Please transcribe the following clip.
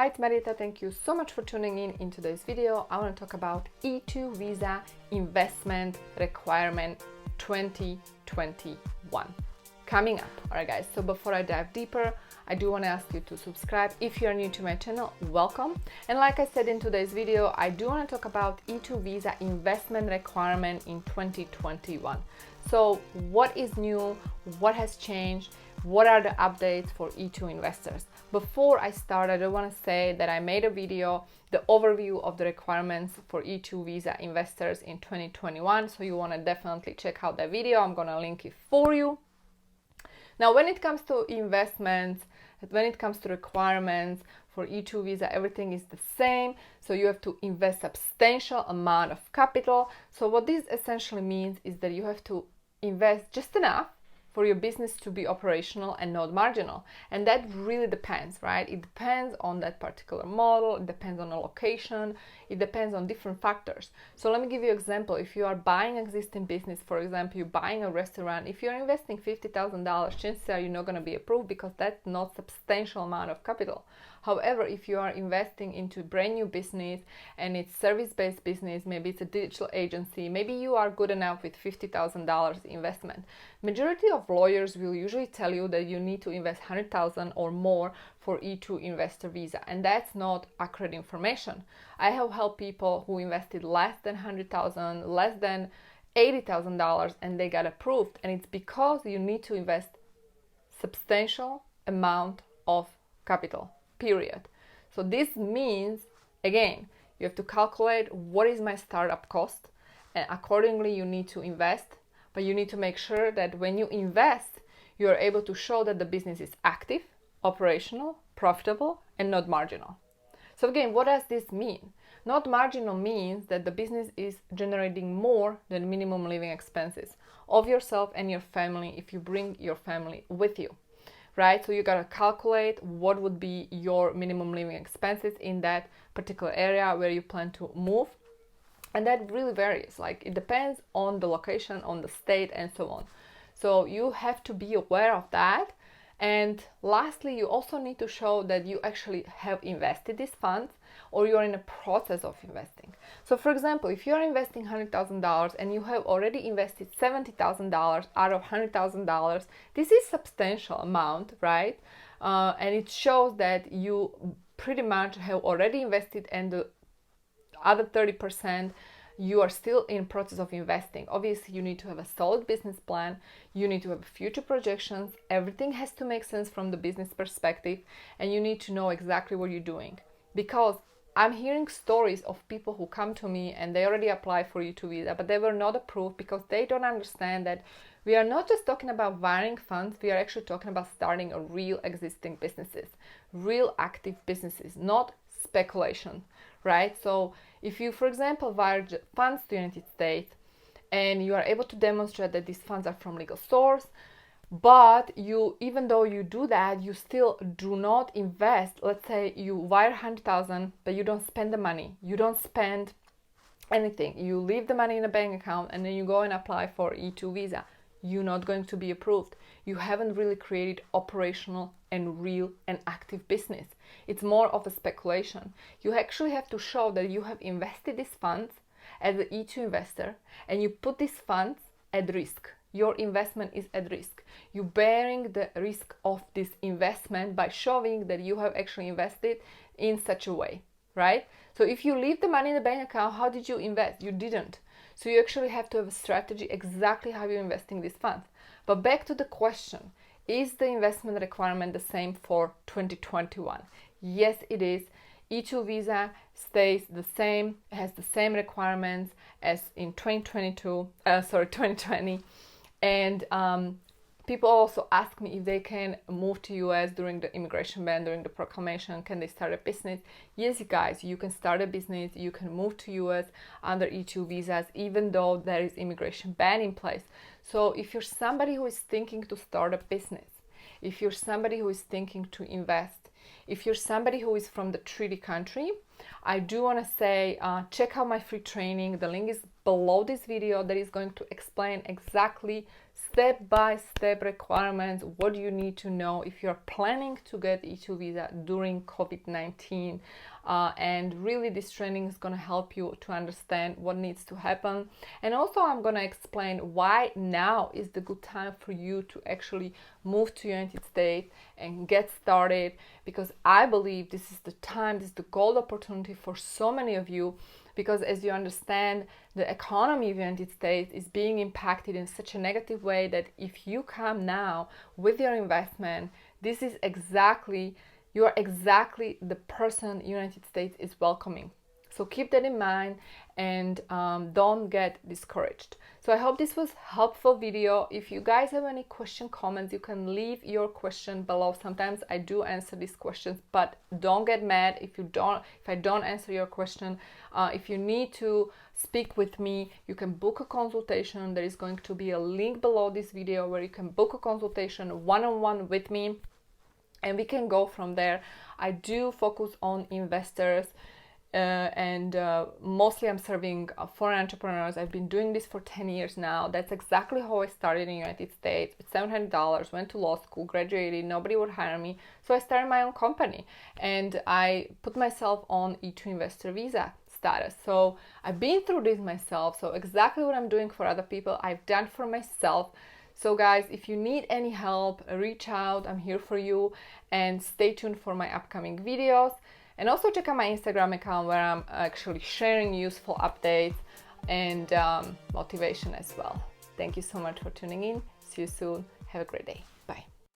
Hi, it's Marieta. Thank you so much for tuning in today's video. I want to talk about E2 visa investment requirement 2021 coming up. Alright guys, so before I dive deeper, I do want to ask you to subscribe. If you are new to my channel, welcome. And like I said in today's video, I do want to talk about E2 visa investment requirement in 2021. So what is new? What has changed? What are the updates for E2 investors? Before I start, I do want to say that I made a video, the overview of the requirements for E2 visa investors in 2021. So you want to definitely check out that video. I'm going to link it for you. Now, when it comes to investments, when it comes to requirements for E2 visa, everything is the same. So you have to invest substantial amount of capital. So what this essentially means is that you have to invest just enough for your business to be operational and not marginal. And that really depends, right? It depends on that particular model, it depends on the location, it depends on different factors. So let me give you an example. If you are buying existing business, for example, you're buying a restaurant, if you're investing $50,000, chances are you're not going to be approved because that's not substantial amount of capital. However, if you are investing into brand new business and it's service-based business, maybe it's a digital agency, maybe you are good enough with $50,000 investment. Majority of lawyers will usually tell you that you need to invest $100,000 or more for E2 investor visa, and that's not accurate information. I have helped people who invested less than $100,000, less than $80,000, and they got approved, and it's because you need to invest substantial amount of capital. Period. So this means, again, you have to calculate what is my startup cost, and accordingly you need to invest, but you need to make sure that when you invest, you are able to show that the business is active, operational, profitable, and not marginal. So again, what does this mean? Not marginal means that the business is generating more than minimum living expenses of yourself and your family if you bring your family with you. Right? So you got to calculate what would be your minimum living expenses in that particular area where you plan to move. And that really varies. Like it depends on the location, on the state, and so on. So you have to be aware of that. And lastly, you also need to show that you actually have invested these funds or you're in a process of investing. So for example, if you're investing $100,000 and you have already invested $70,000 out of $100,000, this is substantial amount, right? And it shows that you pretty much have already invested, and the other 30% you are still in process of investing. Obviously, you need to have a solid business plan. You need to have future projections. Everything has to make sense from the business perspective, and you need to know exactly what you're doing. Because I'm hearing stories of people who come to me and they already applied for E2 visa, but they were not approved because they don't understand that we are not just talking about wiring funds, we are actually talking about starting a real existing businesses, real active businesses, not speculation, right? So if you, for example, wire funds to the United States and you are able to demonstrate that these funds are from legal source, but you, even though you do that, you still do not invest. Let's say you wire 100,000, but you don't spend the money. You don't spend anything. You leave the money in a bank account and then you go and apply for E2 visa. You're not going to be approved. You haven't really created operational and real and active business. It's more of a speculation. You actually have to show that you have invested these funds as an E2 investor and you put these funds at risk. Your investment is at risk. You're bearing the risk of this investment by showing that you have actually invested in such a way, right? So if you leave the money in the bank account, how did you invest? You didn't. So you actually have to have a strategy exactly how you're investing these funds. But back to the question, is the investment requirement the same for 2021? Yes, it is. E2 visa stays the same, it has the same requirements as in 2020. And people also ask me if they can move to US during the immigration ban, during the proclamation, can they start a business? Yes, you guys, you can start a business, you can move to US under E2 visas, even though there is immigration ban in place. So if you're somebody who is thinking to start a business, if you're somebody who is thinking to invest, if you're somebody who is from the treaty country, I do want to say check out my free training. The link is below this video that is going to explain exactly step-by-step requirements, what you need to know if you're planning to get E2 visa during COVID-19. And really this training is going to help you to understand what needs to happen. And also I'm going to explain why now is the good time for you to actually move to United States and get started, because I believe this is the time, this is the gold opportunity for so many of you, because as you understand, the economy of the United States is being impacted in such a negative way that if you come now with your investment, this is exactly, you are exactly the person the United States is welcoming. So keep that in mind and don't get discouraged. So I hope this was a helpful video. If you guys have any comments, you can leave your question below. Sometimes I do answer these questions, but don't get mad if I don't answer your question. If you need to speak with me, you can book a consultation. There is going to be a link below this video where you can book a consultation one-on-one with me, and we can go from there. I do focus on investors. And mostly I'm serving foreign entrepreneurs. I've been doing this for 10 years now. That's exactly how I started in the United States with $700, went to law school, graduated, nobody would hire me. So I started my own company and I put myself on E2 investor visa status. So I've been through this myself. So exactly what I'm doing for other people, I've done for myself. So guys, if you need any help, reach out. I'm here for you, and stay tuned for my upcoming videos. And also check out my Instagram account where I'm actually sharing useful updates and motivation as well. Thank you so much for tuning in. See you soon. Have a great day.